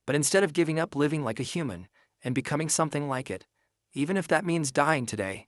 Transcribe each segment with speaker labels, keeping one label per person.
Speaker 1: But instead of giving up living like a human and becoming something like it, even if that means dying today,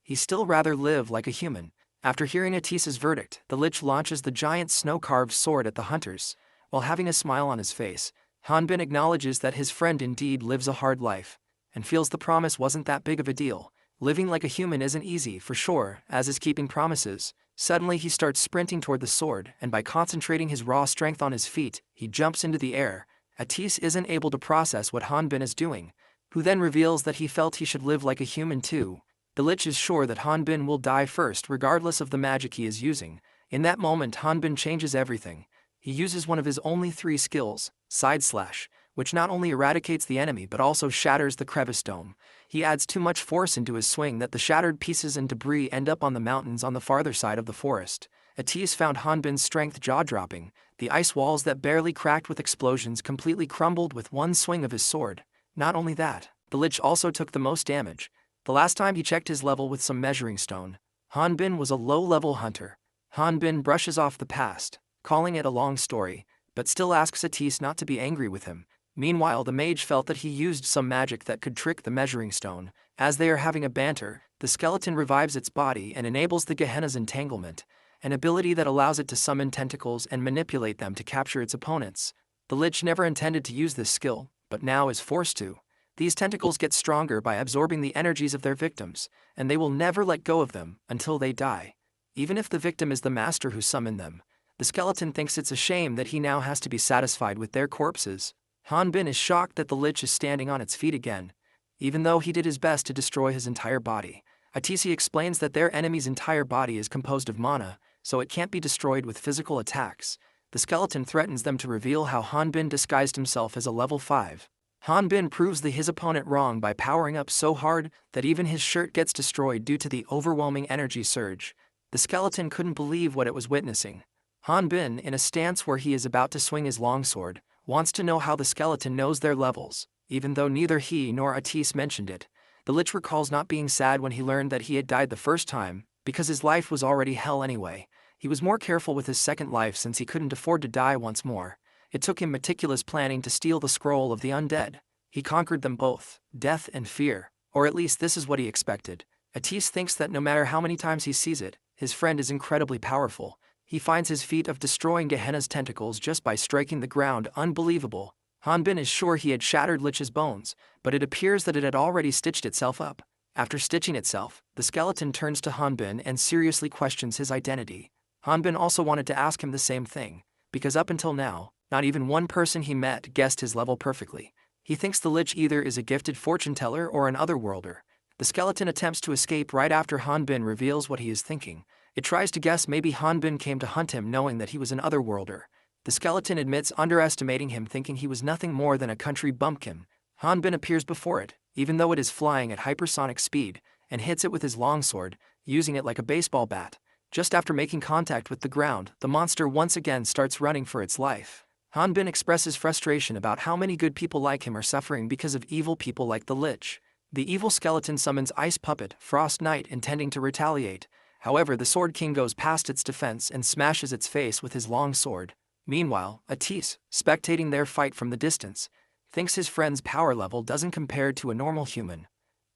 Speaker 1: he'd still rather live like a human. After hearing Atis's verdict, the Lich launches the giant snow-carved sword at the hunters. While having a smile on his face, Han-Bin acknowledges that his friend indeed lives a hard life, and feels the promise wasn't that big of a deal. Living like a human isn't easy, for sure, as is keeping promises. Suddenly he starts sprinting toward the sword, and by concentrating his raw strength on his feet, he jumps into the air. Atis isn't able to process what Han-Bin is doing, who then reveals that he felt he should live like a human too. The Lich is sure that Han-Bin will die first regardless of the magic he is using. In that moment, Han-Bin changes everything. He uses one of his only 3 skills, Side Slash, which not only eradicates the enemy but also shatters the crevice dome. He adds too much force into his swing that the shattered pieces and debris end up on the mountains on the farther side of the forest. Atis found Han-Bin's strength jaw-dropping. The ice walls that barely cracked with explosions completely crumbled with one swing of his sword. Not only that, the Lich also took the most damage. The last time he checked his level with some measuring stone, Han-Bin was a low-level hunter. Han-Bin brushes off the past, calling it a long story, but still asks Atis not to be angry with him. Meanwhile, the mage felt that he used some magic that could trick the measuring stone. As they are having a banter, the skeleton revives its body and enables the Gehenna's entanglement, an ability that allows it to summon tentacles and manipulate them to capture its opponents. The Lich never intended to use this skill, but now is forced to. These tentacles get stronger by absorbing the energies of their victims, and they will never let go of them until they die. Even if the victim is the master who summoned them, the skeleton thinks it's a shame that he now has to be satisfied with their corpses. Han-Bin is shocked that the Lich is standing on its feet again, even though he did his best to destroy his entire body. Atis explains that their enemy's entire body is composed of mana, so it can't be destroyed with physical attacks. The skeleton threatens them to reveal how Han-Bin disguised himself as a level 5. Han-Bin proves his opponent wrong by powering up so hard that even his shirt gets destroyed due to the overwhelming energy surge. The skeleton couldn't believe what it was witnessing. Han-Bin, in a stance where he is about to swing his longsword, wants to know how the skeleton knows their levels, even though neither he nor Atis mentioned it. The Lich recalls not being sad when he learned that he had died the first time, because his life was already hell anyway. He was more careful with his second life since he couldn't afford to die once more. It took him meticulous planning to steal the scroll of the undead. He conquered them both, death and fear, or at least this is what he expected. Atis thinks that no matter how many times he sees it, his friend is incredibly powerful. He finds his feat of destroying Gehenna's tentacles just by striking the ground unbelievable. Han-Bin is sure he had shattered Lich's bones, but it appears that it had already stitched itself up. After stitching itself, the skeleton turns to Han-Bin and seriously questions his identity. Han-Bin also wanted to ask him the same thing, because up until now, not even one person he met guessed his level perfectly. He thinks the Lich either is a gifted fortune-teller or an otherworlder. The skeleton attempts to escape right after Han-Bin reveals what he is thinking. It tries to guess maybe Han-Bin came to hunt him knowing that he was an otherworlder. The skeleton admits underestimating him, thinking he was nothing more than a country bumpkin. Han-Bin appears before it, even though it is flying at hypersonic speed, and hits it with his longsword, using it like a baseball bat. Just after making contact with the ground, the monster once again starts running for its life. Han-Bin expresses frustration about how many good people like him are suffering because of evil people like the Lich. The evil skeleton summons Ice Puppet, Frost Knight, intending to retaliate. However, the Sword King goes past its defense and smashes its face with his long sword. Meanwhile, Atis, spectating their fight from the distance, thinks his friend's power level doesn't compare to a normal human.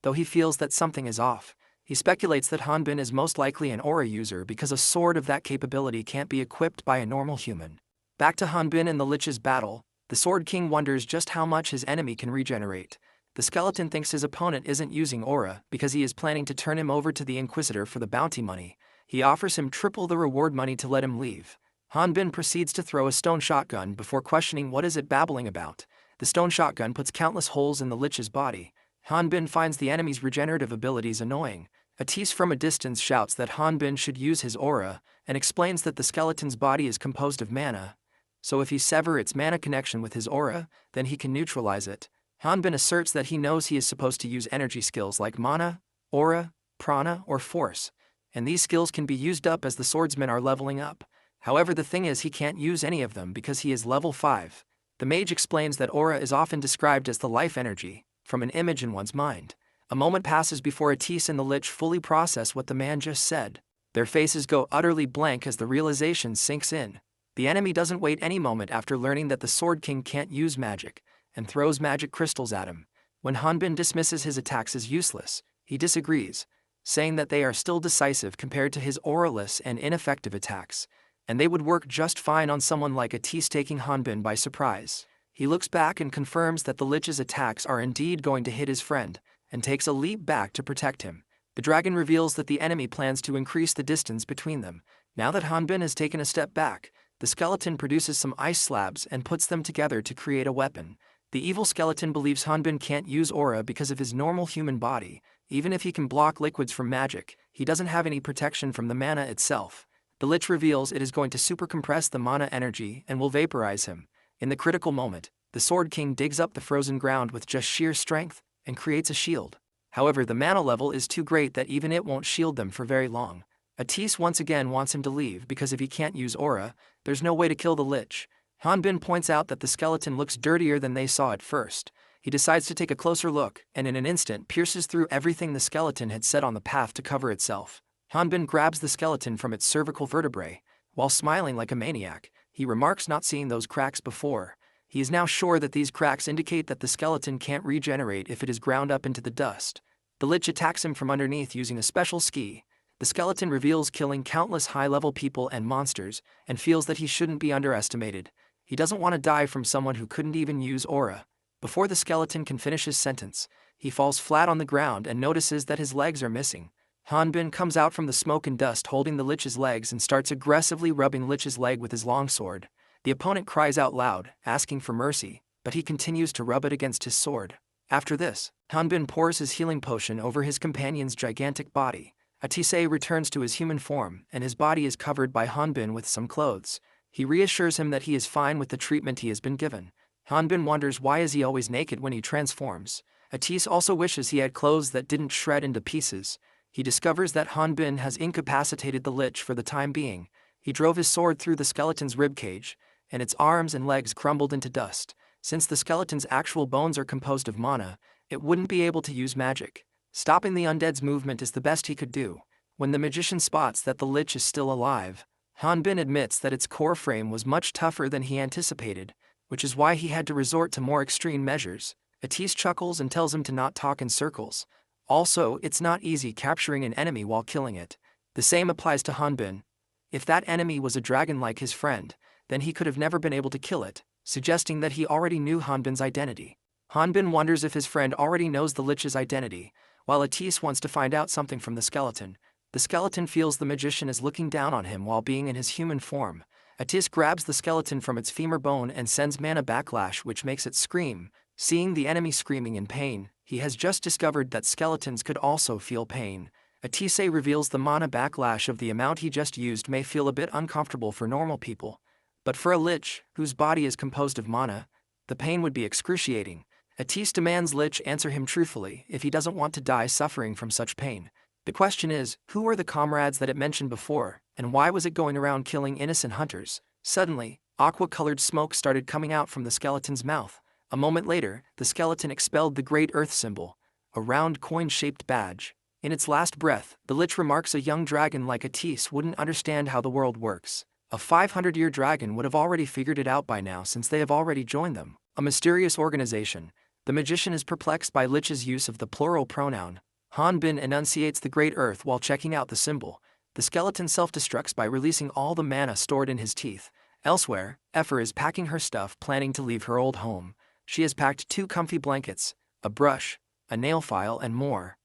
Speaker 1: Though he feels that something is off, he speculates that Han-Bin is most likely an aura user because a sword of that capability can't be equipped by a normal human. Back to Han-Bin and the Lich's battle, the Sword King wonders just how much his enemy can regenerate. The skeleton thinks his opponent isn't using aura because he is planning to turn him over to the Inquisitor for the bounty money. He offers him triple the reward money to let him leave. Han-Bin proceeds to throw a stone shotgun before questioning what is it babbling about. The stone shotgun puts countless holes in the Lich's body. Han-Bin finds the enemy's regenerative abilities annoying. Atis from a distance shouts that Han-Bin should use his aura, and explains that the skeleton's body is composed of mana, so if he severs its mana connection with his aura, then he can neutralize it. Han-Bin asserts that he knows he is supposed to use energy skills like mana, aura, prana, or force, and these skills can be used up as the swordsmen are leveling up. However, the thing is he can't use any of them because he is level 5. The mage explains that aura is often described as the life energy from an image in one's mind. A moment passes before Atis and the Lich fully process what the man just said. Their faces go utterly blank as the realization sinks in. The enemy doesn't wait any moment after learning that the Sword King can't use magic, and throws magic crystals at him. When Han-Bin dismisses his attacks as useless, he disagrees, saying that they are still decisive compared to his auraless and ineffective attacks, and they would work just fine on someone like Atis, taking Han-Bin by surprise. He looks back and confirms that the Lich's attacks are indeed going to hit his friend, and takes a leap back to protect him. The dragon reveals that the enemy plans to increase the distance between them. Now that Han-Bin has taken a step back, the skeleton produces some ice slabs and puts them together to create a weapon. The evil skeleton believes Han-Bin can't use aura because of his normal human body. Even if he can block liquids from magic, he doesn't have any protection from the mana itself. The Lich reveals it is going to supercompress the mana energy and will vaporize him. In the critical moment, the Sword King digs up the frozen ground with just sheer strength and creates a shield. However, the mana level is too great that even it won't shield them for very long. Atis once again wants him to leave because if he can't use aura, there's no way to kill the Lich. Han-Bin points out that the skeleton looks dirtier than they saw at first. He decides to take a closer look and in an instant pierces through everything the skeleton had set on the path to cover itself. Han-Bin grabs the skeleton from its cervical vertebrae. While smiling like a maniac, he remarks not seeing those cracks before. He is now sure that these cracks indicate that the skeleton can't regenerate if it is ground up into the dust. The Lich attacks him from underneath using a special ski. The skeleton reveals killing countless high-level people and monsters, and feels that he shouldn't be underestimated. He doesn't want to die from someone who couldn't even use aura. Before the skeleton can finish his sentence, he falls flat on the ground and notices that his legs are missing. Han-Bin comes out from the smoke and dust holding the Lich's legs and starts aggressively rubbing Lich's leg with his longsword. The opponent cries out loud, asking for mercy, but he continues to rub it against his sword. After this, Han-Bin pours his healing potion over his companion's gigantic body. Atise returns to his human form, and his body is covered by Han-Bin with some clothes. He reassures him that he is fine with the treatment he has been given. Han-Bin wonders why is he always naked when he transforms. Atise also wishes he had clothes that didn't shred into pieces. He discovers that Han-Bin has incapacitated the Lich for the time being. He drove his sword through the skeleton's ribcage, and its arms and legs crumbled into dust. Since the skeleton's actual bones are composed of mana, it wouldn't be able to use magic. Stopping the undead's movement is the best he could do. When the magician spots that the Lich is still alive, Han-Bin admits that its core frame was much tougher than he anticipated, which is why he had to resort to more extreme measures. Atise chuckles and tells him to not talk in circles. Also, it's not easy capturing an enemy while killing it. The same applies to Han-Bin. If that enemy was a dragon like his friend, then he could have never been able to kill it, suggesting that he already knew Han-Bin's identity. Han-Bin wonders if his friend already knows the Lich's identity, while Atise wants to find out something from the skeleton. The skeleton feels the magician is looking down on him while being in his human form. Atise grabs the skeleton from its femur bone and sends mana backlash, which makes it scream. Seeing the enemy screaming in pain, he has just discovered that skeletons could also feel pain. Atise reveals the mana backlash of the amount he just used may feel a bit uncomfortable for normal people. But for a Lich, whose body is composed of mana, the pain would be excruciating. Atise demands Lich answer him truthfully if he doesn't want to die suffering from such pain. The question is, who are the comrades that it mentioned before, and why was it going around killing innocent hunters? Suddenly, aqua-colored smoke started coming out from the skeleton's mouth. A moment later, the skeleton expelled the Great Earth symbol, a round coin-shaped badge. In its last breath, the Lich remarks a young dragon like Atise wouldn't understand how the world works. A 500-year dragon would have already figured it out by now since they have already joined them. A mysterious organization. The magician is perplexed by Lich's use of the plural pronoun. Han-Bin enunciates the Great Earth while checking out the symbol. The skeleton self-destructs by releasing all the mana stored in his teeth. Elsewhere, Effer is packing her stuff, planning to leave her old home. She has packed 2 comfy blankets, a brush, a nail file and more.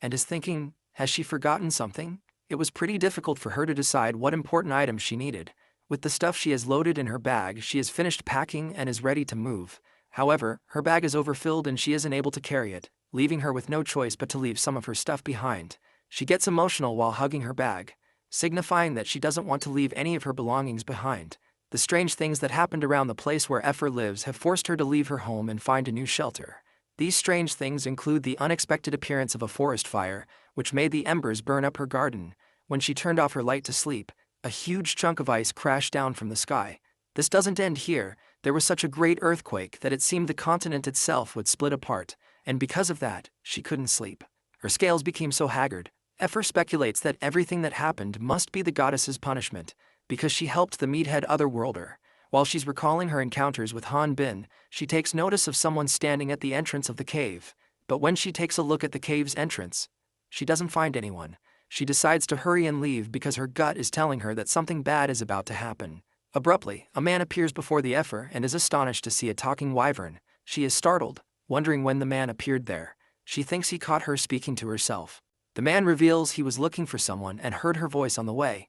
Speaker 1: And is thinking, has she forgotten something? It was pretty difficult for her to decide what important items she needed. With the stuff she has loaded in her bag, she has finished packing and is ready to move. However, her bag is overfilled and she isn't able to carry it, leaving her with no choice but to leave some of her stuff behind. She gets emotional while hugging her bag, signifying that she doesn't want to leave any of her belongings behind. The strange things that happened around the place where Effer lives have forced her to leave her home and find a new shelter. These strange things include the unexpected appearance of a forest fire, which made the embers burn up her garden. When she turned off her light to sleep, a huge chunk of ice crashed down from the sky. This doesn't end here. There was such a great earthquake that it seemed the continent itself would split apart, and because of that, she couldn't sleep. Her scales became so haggard. Effer speculates that everything that happened must be the goddess's punishment, because she helped the meathead otherworlder. While she's recalling her encounters with Han-Bin, she takes notice of someone standing at the entrance of the cave. But when she takes a look at the cave's entrance, she doesn't find anyone. She decides to hurry and leave because her gut is telling her that something bad is about to happen. Abruptly, a man appears before the Effer and is astonished to see a talking wyvern. She is startled, wondering when the man appeared there. She thinks he caught her speaking to herself. The man reveals he was looking for someone and heard her voice on the way,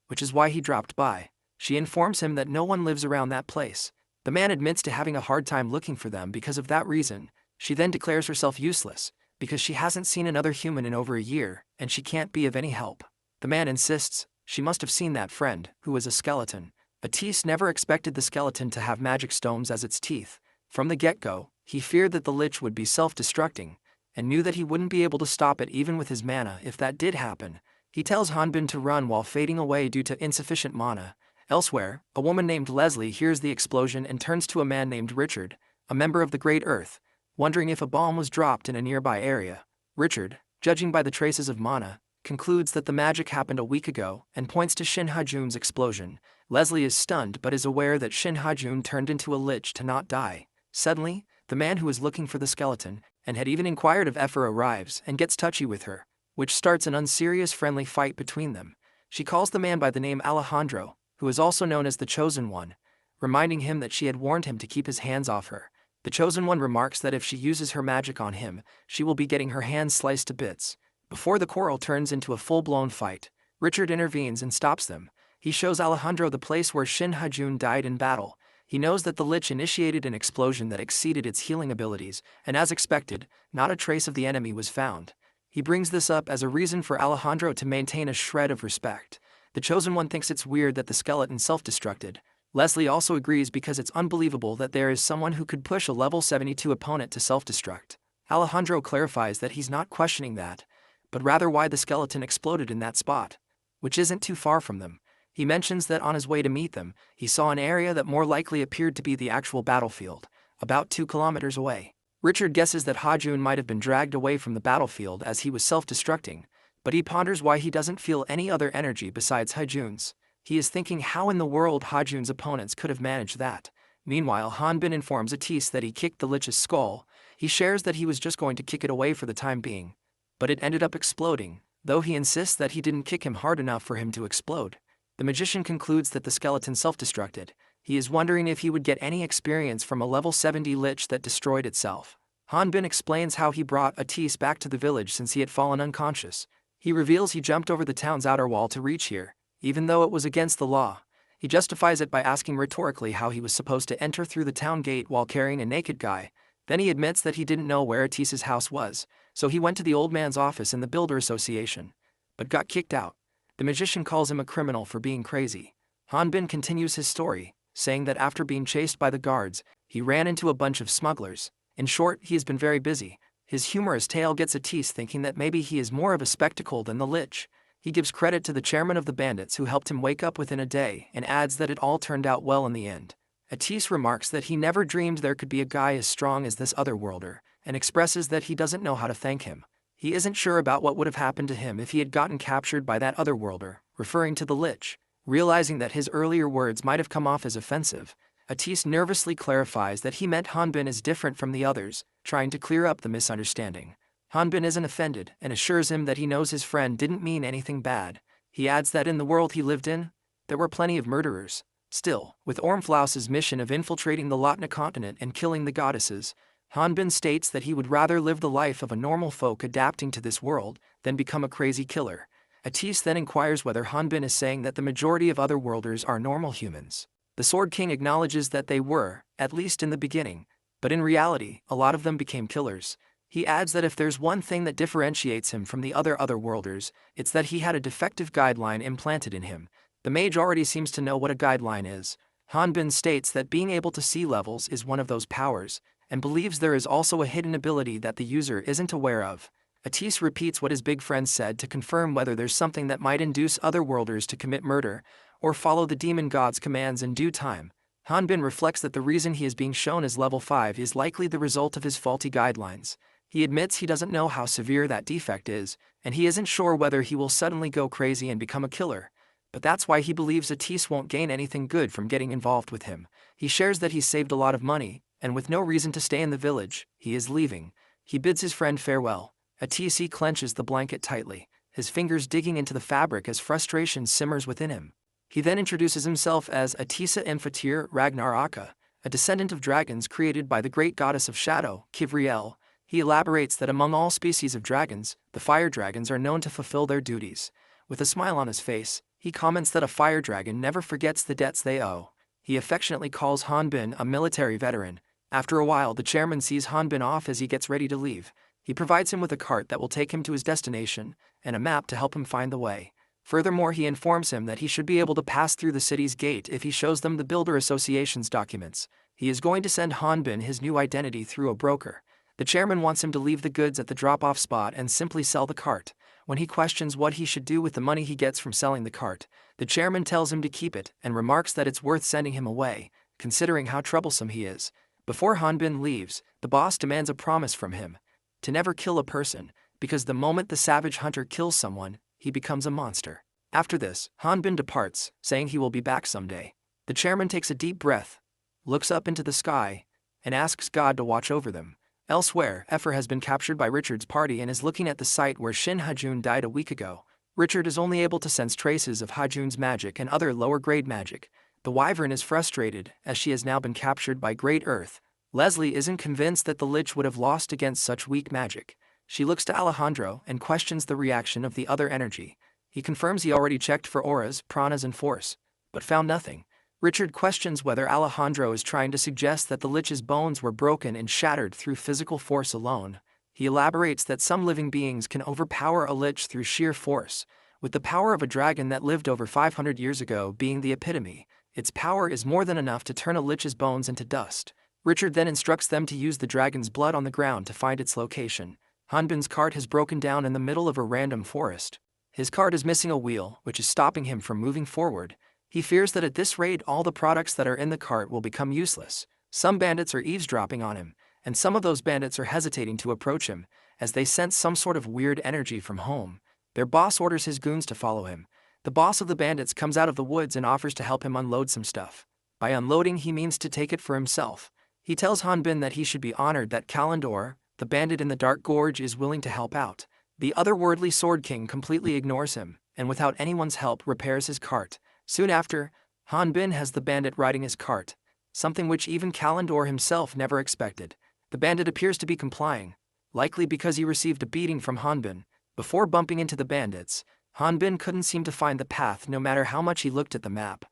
Speaker 1: which is why he dropped by. She informs him that no one lives around that place. The man admits to having a hard time looking for them because of that reason. She then declares herself useless, because she hasn't seen another human in over a year, and she can't be of any help. The man insists she must have seen that friend, who was a skeleton. Atis never expected the skeleton to have magic stones as its teeth. From the get-go, he feared that the lich would be self-destructing, and knew that he wouldn't be able to stop it even with his mana if that did happen. He tells Han-Bin to run while fading away due to insufficient mana. Elsewhere, a woman named Leslie hears the explosion and turns to a man named Richard, a member of the Great Earth, wondering if a bomb was dropped in a nearby area. Richard, judging by the traces of mana, concludes that the magic happened a week ago and points to Shin Ha-jun's explosion. Leslie is stunned but is aware that Shin Ha-jun turned into a lich to not die. Suddenly, the man who is looking for the skeleton, and had even inquired of Effer, arrives and gets touchy with her, which starts an unserious friendly fight between them. She calls the man by the name Alejandro, who is also known as the Chosen One, reminding him that she had warned him to keep his hands off her. The Chosen One remarks that if she uses her magic on him, she will be getting her hands sliced to bits. Before the quarrel turns into a full-blown fight, Richard intervenes and stops them. He shows Alejandro the place where Shin Ha-jun died in battle. He knows that the lich initiated an explosion that exceeded its healing abilities, and as expected, not a trace of the enemy was found. He brings this up as a reason for Alejandro to maintain a shred of respect. The Chosen One thinks it's weird that the skeleton self-destructed. Leslie also agrees because it's unbelievable that there is someone who could push a level 72 opponent to self-destruct. Alejandro clarifies that he's not questioning that, but rather why the skeleton exploded in that spot, which isn't too far from them. He mentions that on his way to meet them, he saw an area that more likely appeared to be the actual battlefield, about 2 kilometers away. Richard guesses that Ha-jun might have been dragged away from the battlefield as he was self-destructing, but he ponders why he doesn't feel any other energy besides Ha-jun's. He is thinking how in the world Ha-jun's opponents could have managed that. Meanwhile, Han-Bin informs Atis that he kicked the lich's skull. He shares that he was just going to kick it away for the time being, but it ended up exploding, though he insists that he didn't kick him hard enough for him to explode. The magician concludes that the skeleton self-destructed. He is wondering if he would get any experience from a level 70 lich that destroyed itself. Han-Bin explains how he brought Atis back to the village since he had fallen unconscious. He reveals he jumped over the town's outer wall to reach here, even though it was against the law. He justifies it by asking rhetorically how he was supposed to enter through the town gate while carrying a naked guy. Then he admits that he didn't know where Atis's house was, so he went to the old man's office in the Builder Association, but got kicked out. The magician calls him a criminal for being crazy. Han-Bin continues his story, saying that after being chased by the guards, he ran into a bunch of smugglers. In short, he has been very busy. His humorous tale gets Atis thinking that maybe he is more of a spectacle than the lich. He gives credit to the chairman of the bandits who helped him wake up within a day and adds that it all turned out well in the end. Atis remarks that he never dreamed there could be a guy as strong as this otherworlder, and expresses that he doesn't know how to thank him. He isn't sure about what would have happened to him if he had gotten captured by that otherworlder, referring to the lich. Realizing that his earlier words might have come off as offensive, Atis nervously clarifies that he meant Han-Bin is different from the others, trying to clear up the misunderstanding. Han-Bin isn't offended and assures him that he knows his friend didn't mean anything bad. He adds that in the world he lived in, there were plenty of murderers. Still, with Ormflaus's mission of infiltrating the Lotna continent and killing the goddesses, Han-Bin states that he would rather live the life of a normal folk adapting to this world than become a crazy killer. Atis then inquires whether Han-Bin is saying that the majority of otherworlders are normal humans. The Sword King acknowledges that they were, at least in the beginning, but in reality, a lot of them became killers. He adds that if there's one thing that differentiates him from the other otherworlders, it's that he had a defective guideline implanted in him. The mage already seems to know what a guideline is. Han-Bin states that being able to see levels is one of those powers, and believes there is also a hidden ability that the user isn't aware of. Atis repeats what his big friend said to confirm whether there's something that might induce otherworlders to commit murder, or follow the demon god's commands in due time. Han-Bin reflects that the reason he is being shown as level 5 is likely the result of his faulty guidelines. He admits he doesn't know how severe that defect is, and he isn't sure whether he will suddenly go crazy and become a killer. But that's why he believes Atis won't gain anything good from getting involved with him. He shares that he's saved a lot of money, and with no reason to stay in the village, he is leaving. He bids his friend farewell. Atis clenches the blanket tightly, his fingers digging into the fabric as frustration simmers within him. He then introduces himself as Atisa Infatir Ragnaraka, a descendant of dragons created by the great goddess of shadow, Kivriel. He elaborates that among all species of dragons, the fire dragons are known to fulfill their duties. With a smile on his face, he comments that a fire dragon never forgets the debts they owe. He affectionately calls Han-Bin a military veteran. After a while, the chairman sees Han-Bin off as he gets ready to leave. He provides him with a cart that will take him to his destination, and a map to help him find the way. Furthermore, he informs him that he should be able to pass through the city's gate if he shows them the Builder Association's documents. He is going to send Han-Bin his new identity through a broker. The chairman wants him to leave the goods at the drop-off spot and simply sell the cart. When he questions what he should do with the money he gets from selling the cart, the chairman tells him to keep it and remarks that it's worth sending him away, considering how troublesome he is. Before Han-Bin leaves, the boss demands a promise from him to never kill a person, because the moment the savage hunter kills someone, he becomes a monster. After this, Han-Bin departs, saying he will be back someday. The chairman takes a deep breath, looks up into the sky, and asks God to watch over them. Elsewhere, Effer has been captured by Richard's party and is looking at the site where Shin Ha-jun died a week ago. Richard is only able to sense traces of Ha-jun's magic and other lower-grade magic. The Wyvern is frustrated, as she has now been captured by Great Earth. Leslie isn't convinced that the Lich would have lost against such weak magic. She looks to Alejandro and questions the reaction of the other energy. He confirms he already checked for auras, pranas and force, but found nothing. Richard questions whether Alejandro is trying to suggest that the Lich's bones were broken and shattered through physical force alone. He elaborates that some living beings can overpower a Lich through sheer force, with the power of a dragon that lived over 500 years ago being the epitome. Its power is more than enough to turn a Lich's bones into dust. Richard then instructs them to use the dragon's blood on the ground to find its location. Han-Bin's cart has broken down in the middle of a random forest. His cart is missing a wheel, which is stopping him from moving forward. He fears that at this rate all the products that are in the cart will become useless. Some bandits are eavesdropping on him, and some of those bandits are hesitating to approach him, as they sense some sort of weird energy from home. Their boss orders his goons to follow him. The boss of the bandits comes out of the woods and offers to help him unload some stuff. By unloading, he means to take it for himself. He tells Han-Bin that he should be honored that Kalendor, the bandit in the Dark Gorge, is willing to help out. The otherworldly Sword King completely ignores him, and without anyone's help repairs his cart. Soon after, Han-Bin has the bandit riding his cart, something which even Kalendor himself never expected. The bandit appears to be complying, likely because he received a beating from Han-Bin. Before bumping into the bandits, Han-Bin couldn't seem to find the path no matter how much he looked at the map,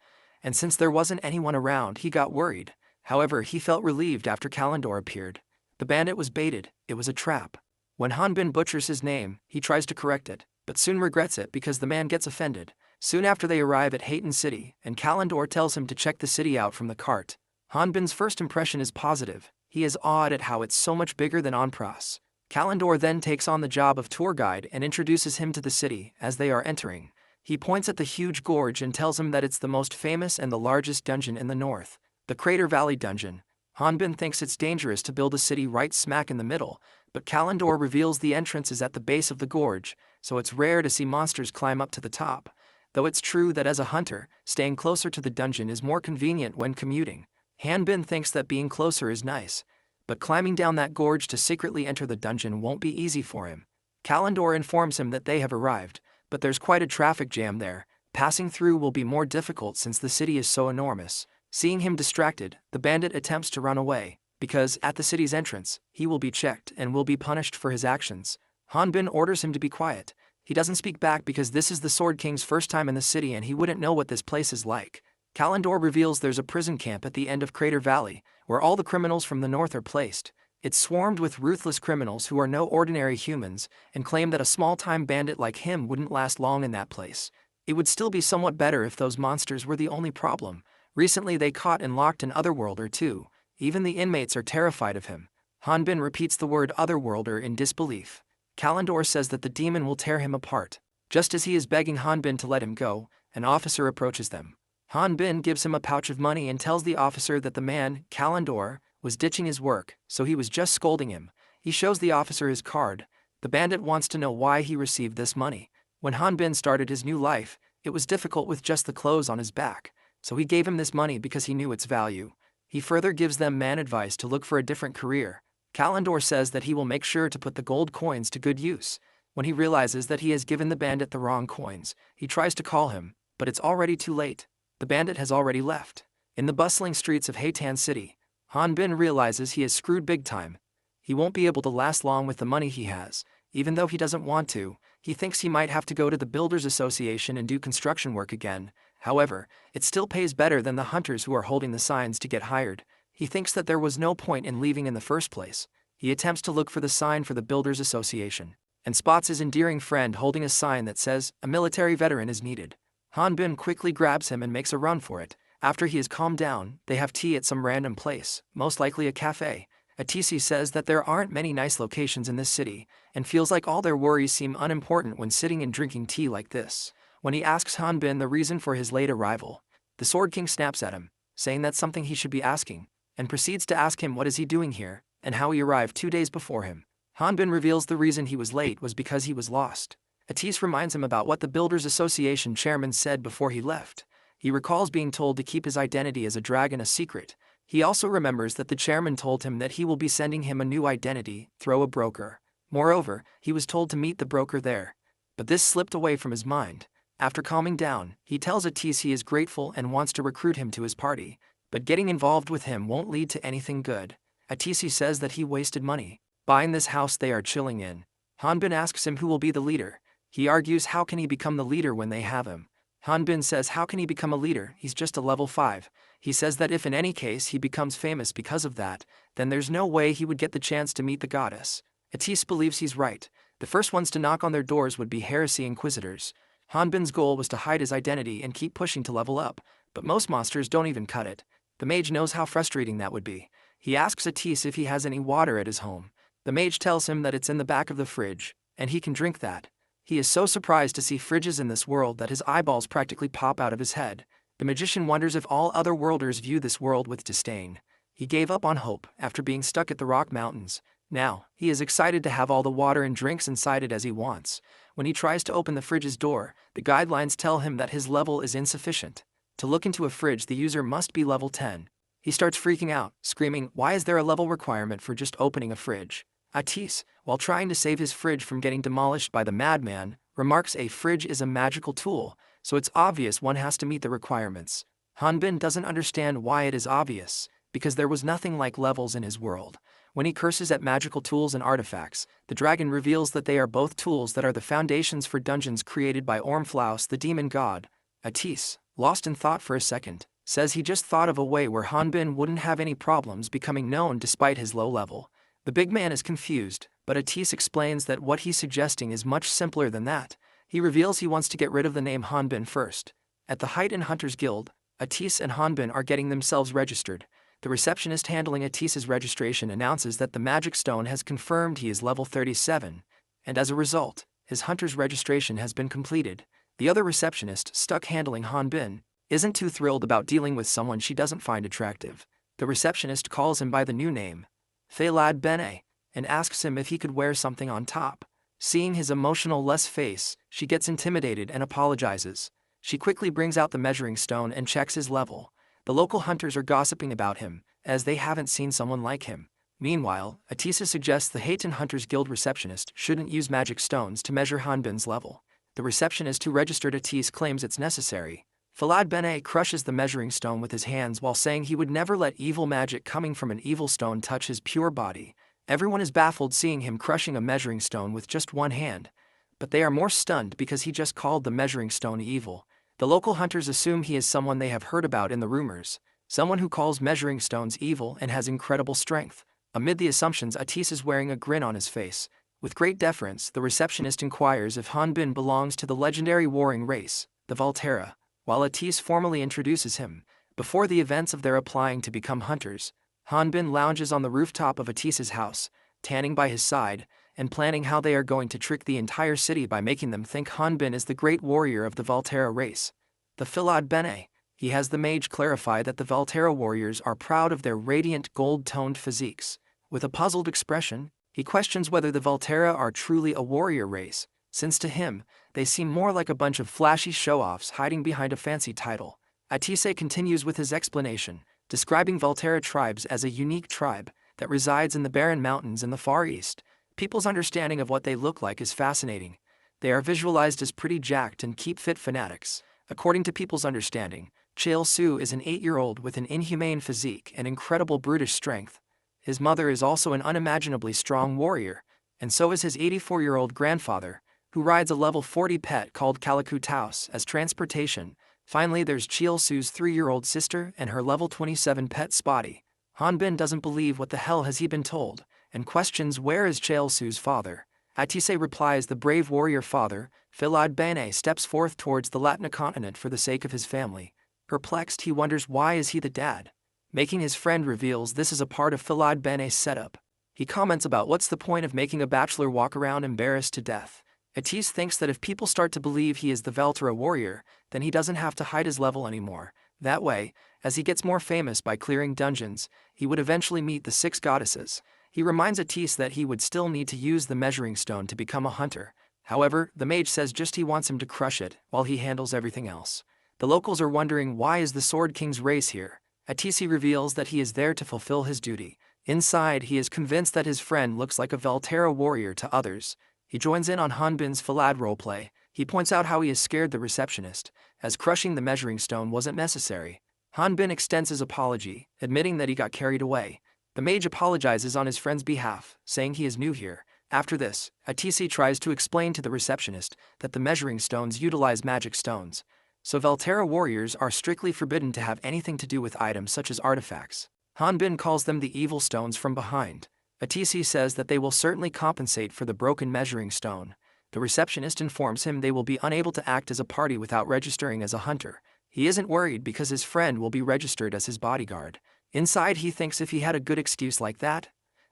Speaker 1: and since there wasn't anyone around, he got worried. However, he felt relieved after Kalendor appeared. The bandit was baited, it was a trap. When Han-Bin butchers his name, he tries to correct it, but soon regrets it because the man gets offended. Soon after they arrive at Hayton City, and Kalendor tells him to check the city out from the cart. Han-Bin's first impression is positive. He is awed at how it's so much bigger than Onpras. Kalendor then takes on the job of tour guide and introduces him to the city as they are entering. He points at the huge gorge and tells him that it's the most famous and the largest dungeon in the north, the Crater Valley Dungeon. Han-Bin thinks it's dangerous to build a city right smack in the middle, but Kalendor reveals the entrance is at the base of the gorge, so it's rare to see monsters climb up to the top. Though it's true that as a hunter, staying closer to the dungeon is more convenient when commuting. Han-Bin thinks that being closer is nice, but climbing down that gorge to secretly enter the dungeon won't be easy for him. Kalendor informs him that they have arrived, but there's quite a traffic jam there. Passing through will be more difficult since the city is so enormous. Seeing him distracted, the bandit attempts to run away, because at the city's entrance, he will be checked and will be punished for his actions. Han-Bin orders him to be quiet. He doesn't speak back because this is the Sword King's first time in the city and he wouldn't know what this place is like. Kalendor reveals there's a prison camp at the end of Crater Valley, where all the criminals from the north are placed. It's swarmed with ruthless criminals who are no ordinary humans, and claim that a small-time bandit like him wouldn't last long in that place. It would still be somewhat better if those monsters were the only problem. Recently they caught and locked an Otherworlder too. Even the inmates are terrified of him. Han-Bin repeats the word Otherworlder in disbelief. Kalendor says that the demon will tear him apart. Just as he is begging Han-Bin to let him go, an officer approaches them. Han-Bin gives him a pouch of money and tells the officer that the man, Kalendor, was ditching his work, so he was just scolding him. He shows the officer his card. The bandit wants to know why he received this money. When Han-Bin started his new life, It was difficult with just the clothes on his back, so he gave him this money because he knew its value. He further gives them man advice to look for a different career. Kalendor says that he will make sure to put the gold coins to good use. When he realizes that he has given the bandit the wrong coins, he tries to call him, but it's already too late. The bandit has already left. In the bustling streets of Heitan City, Han-Bin realizes he is screwed big time. He won't be able to last long with the money he has. Even though he doesn't want to, he thinks he might have to go to the Builders Association and do construction work again. However, it still pays better than the hunters who are holding the signs to get hired. He thinks that there was no point in leaving in the first place. He attempts to look for the sign for the Builders Association, and spots his endearing friend holding a sign that says, "A military veteran is needed." Han-Bin quickly grabs him and makes a run for it. After he is calmed down, they have tea at some random place, most likely a cafe. Atisi says that there aren't many nice locations in this city, and feels like all their worries seem unimportant when sitting and drinking tea like this. When he asks Han-Bin the reason for his late arrival, the Sword King snaps at him, saying that's something he should be asking, and proceeds to ask him what is he doing here, and how he arrived 2 days before him. Han-Bin reveals the reason he was late was because he was lost. Attis reminds him about what the Builders Association chairman said before he left. He recalls being told to keep his identity as a dragon a secret. He also remembers that the chairman told him that he will be sending him a new identity, through a broker. Moreover, he was told to meet the broker there. But this slipped away from his mind. After calming down, he tells Attis he is grateful and wants to recruit him to his party. But getting involved with him won't lead to anything good. Attis says that he wasted money buying this house they are chilling in. Han-Bin asks him who will be the leader. He argues how can he become the leader when they have him. Han-Bin says how can he become a leader, he's just a level 5. He says that if in any case he becomes famous because of that, then there's no way he would get the chance to meet the goddess. Attis believes he's right. The first ones to knock on their doors would be heresy inquisitors. Han-Bin's goal was to hide his identity and keep pushing to level up, but most monsters don't even cut it. The mage knows how frustrating that would be. He asks Attis if he has any water at his home. The mage tells him that it's in the back of the fridge, and he can drink that. He is so surprised to see fridges in this world that his eyeballs practically pop out of his head. The magician wonders if all other worlders view this world with disdain. He gave up on hope after being stuck at the Rock Mountains. Now, he is excited to have all the water and drinks inside it as he wants. When he tries to open the fridge's door, the guidelines tell him that his level is insufficient. To look into a fridge, the user must be level 10. He starts freaking out, screaming, "Why is there a level requirement for just opening a fridge?" Attis, while trying to save his fridge from getting demolished by the madman, remarks a fridge is a magical tool, so it's obvious one has to meet the requirements. Han-Bin doesn't understand why it is obvious, because there was nothing like levels in his world. When he curses at magical tools and artifacts, the dragon reveals that they are both tools that are the foundations for dungeons created by Ormflaus the demon god. Attis, lost in thought for a second, says he just thought of a way where Han-Bin wouldn't have any problems becoming known despite his low level. The big man is confused, but Attis explains that what he's suggesting is much simpler than that. He reveals he wants to get rid of the name Han-Bin first. At the Heitan Hunters Guild, Attis and Han-Bin are getting themselves registered. The receptionist handling Attis's registration announces that the magic stone has confirmed he is level 37, and as a result, his hunter's registration has been completed. The other receptionist, stuck handling Han-Bin, isn't too thrilled about dealing with someone she doesn't find attractive. The receptionist calls him by the new name, Felad Bene, and asks him if he could wear something on top. Seeing his emotional-less face, she gets intimidated and apologizes. She quickly brings out the measuring stone and checks his level. The local hunters are gossiping about him, as they haven't seen someone like him. Meanwhile, Atisa suggests the Heitan Hunters Guild receptionist shouldn't use magic stones to measure Han-Bin's level. The receptionist who registered Attis claims it's necessary. Falad Bene crushes the measuring stone with his hands while saying he would never let evil magic coming from an evil stone touch his pure body. Everyone is baffled seeing him crushing a measuring stone with just one hand, but they are more stunned because he just called the measuring stone evil. The local hunters assume he is someone they have heard about in the rumors, someone who calls measuring stones evil and has incredible strength. Amid the assumptions, Attis is wearing a grin on his face. With great deference, the receptionist inquires if Han-Bin belongs to the legendary warring race, the Valterra, while Attis formally introduces him. Before the events of their applying to become hunters, Han-Bin lounges on the rooftop of Attis's house, tanning by his side, and planning how they are going to trick the entire city by making them think Han-Bin is the great warrior of the Valterra race. The Filad Bene, he has the mage clarify that the Valterra warriors are proud of their radiant gold-toned physiques. With a puzzled expression, he questions whether the Valterra are truly a warrior race, since to him, they seem more like a bunch of flashy show-offs hiding behind a fancy title. Atise continues with his explanation, describing Valterra tribes as a unique tribe that resides in the barren mountains in the Far East. People's understanding of what they look like is fascinating. They are visualized as pretty jacked and keep-fit fanatics. According to people's understanding, Chael Su is an 8-year-old with an inhumane physique and incredible brutish strength. His mother is also an unimaginably strong warrior, and so is his 84-year-old grandfather, who rides a level 40 pet called Calicu Taos as transportation. Finally, there's Chael Su's 3-year-old sister and her level 27 pet Spotty. Han-Bin doesn't believe what the hell has he been told, and questions where is Chael Su's father. Atise replies the brave warrior father, Filad Bene, steps forth towards the Latin continent for the sake of his family. Perplexed, he wonders why is he the dad. Making his friend reveals this is a part of Filad Bene's setup. He comments about what's the point of making a bachelor walk around embarrassed to death. Atise thinks that if people start to believe he is the Valterra warrior, then he doesn't have to hide his level anymore. That way, as he gets more famous by clearing dungeons, he would eventually meet the 6 goddesses. He reminds Atise that he would still need to use the measuring stone to become a hunter. However, the mage says just he wants him to crush it while he handles everything else. The locals are wondering why is the Sword King's race here. Atise reveals that he is there to fulfill his duty. Inside, he is convinced that his friend looks like a Valterra warrior to others. He joins in on Han-Bin's Filad roleplay. He points out how he has scared the receptionist, as crushing the measuring stone wasn't necessary. Han-Bin extends his apology, admitting that he got carried away. The mage apologizes on his friend's behalf, saying he is new here. After this, Atise tries to explain to the receptionist that the measuring stones utilize magic stones, so Valterra warriors are strictly forbidden to have anything to do with items such as artifacts. Han-Bin calls them the evil stones from behind. Atise says that they will certainly compensate for the broken measuring stone. The receptionist informs him they will be unable to act as a party without registering as a hunter. He isn't worried because his friend will be registered as his bodyguard. Inside, he thinks if he had a good excuse like that,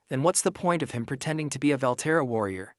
Speaker 1: then what's the point of him pretending to be a Valterra warrior?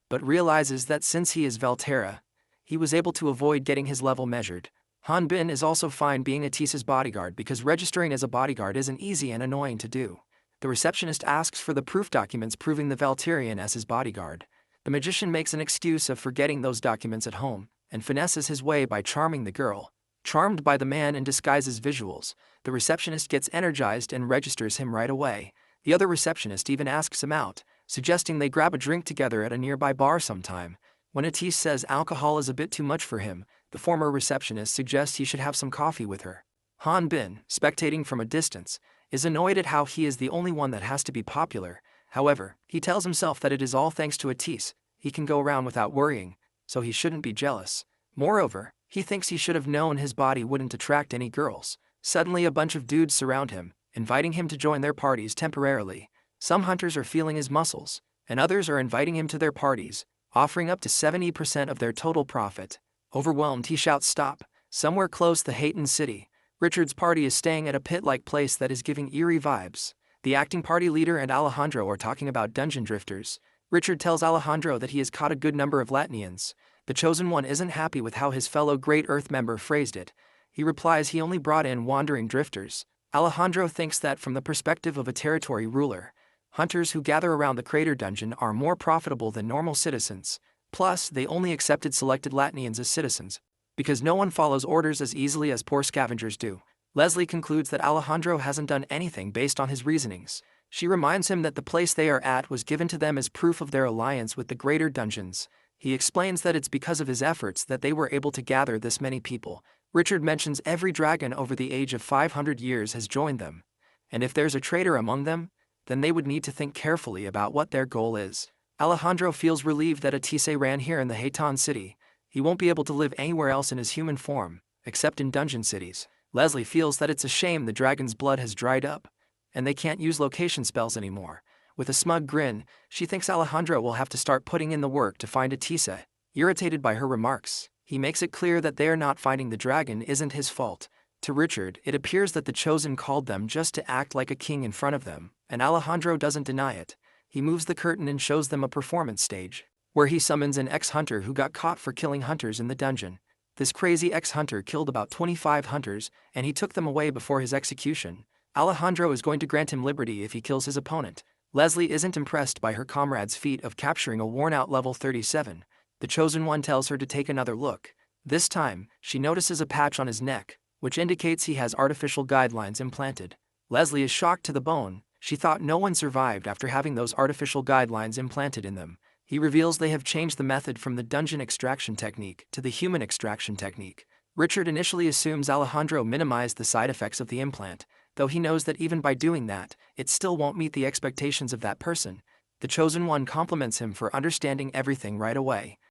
Speaker 1: But realizes that since he is Valterra, he was able to avoid getting his level measured. Han-Bin is also fine being Atise's bodyguard because registering as a bodyguard isn't easy and annoying to do. The receptionist asks for the proof documents proving the Valterian as his bodyguard. The magician makes an excuse of forgetting those documents at home, and finesses his way by charming the girl. Charmed by the man in disguise's visuals, the receptionist gets energized and registers him right away. The other receptionist even asks him out, suggesting they grab a drink together at a nearby bar sometime. When Atise says alcohol is a bit too much for him, the former receptionist suggests he should have some coffee with her. Han-Bin, spectating from a distance, is annoyed at how he is the only one that has to be popular. However, he tells himself that it is all thanks to Atise. He can go around without worrying, so he shouldn't be jealous. Moreover, he thinks he should have known his body wouldn't attract any girls. Suddenly a bunch of dudes surround him, inviting him to join their parties temporarily. Some hunters are feeling his muscles, and others are inviting him to their parties, offering up to 70% of their total profit. Overwhelmed, he shouts stop. Somewhere close to Hayton City, Richard's party is staying at a pit-like place that is giving eerie vibes. The acting party leader and Alejandro are talking about dungeon drifters. Richard tells Alejandro that he has caught a good number of Latinians. The Chosen One isn't happy with how his fellow Great Earth member phrased it. He replies he only brought in wandering drifters. Alejandro thinks that from the perspective of a territory ruler, hunters who gather around the crater dungeon are more profitable than normal citizens. Plus, they only accepted selected Latinians as citizens, because no one follows orders as easily as poor scavengers do. Leslie concludes that Alejandro hasn't done anything based on his reasonings. She reminds him that the place they are at was given to them as proof of their alliance with the greater dungeons. He explains that it's because of his efforts that they were able to gather this many people. Richard mentions every dragon over the age of 500 years has joined them, and if there's a traitor among them, then they would need to think carefully about what their goal is. Alejandro feels relieved that Atise ran here in the Hayton City. He won't be able to live anywhere else in his human form, except in dungeon cities. Leslie feels that it's a shame the dragon's blood has dried up, and they can't use location spells anymore. With a smug grin, she thinks Alejandro will have to start putting in the work to find Atise. Irritated by her remarks, he makes it clear that they are not finding the dragon isn't his fault. To Richard, it appears that the Chosen called them just to act like a king in front of them, and Alejandro doesn't deny it. He moves the curtain and shows them a performance stage, where he summons an ex-hunter who got caught for killing hunters in the dungeon. This crazy ex-hunter killed about 25 hunters, and he took them away before his execution. Alejandro is going to grant him liberty if he kills his opponent. Leslie isn't impressed by her comrade's feat of capturing a worn-out level 37. The Chosen One tells her to take another look. This time, she notices a patch on his neck, which indicates he has artificial guidelines implanted. Leslie is shocked to the bone. She thought no one survived after having those artificial guidelines implanted in them. He reveals they have changed the method from the dungeon extraction technique to the human extraction technique. Richard initially assumes Alejandro minimized the side effects of the implant, though he knows that even by doing that, it still won't meet the expectations of that person. The Chosen One compliments him for understanding everything right away.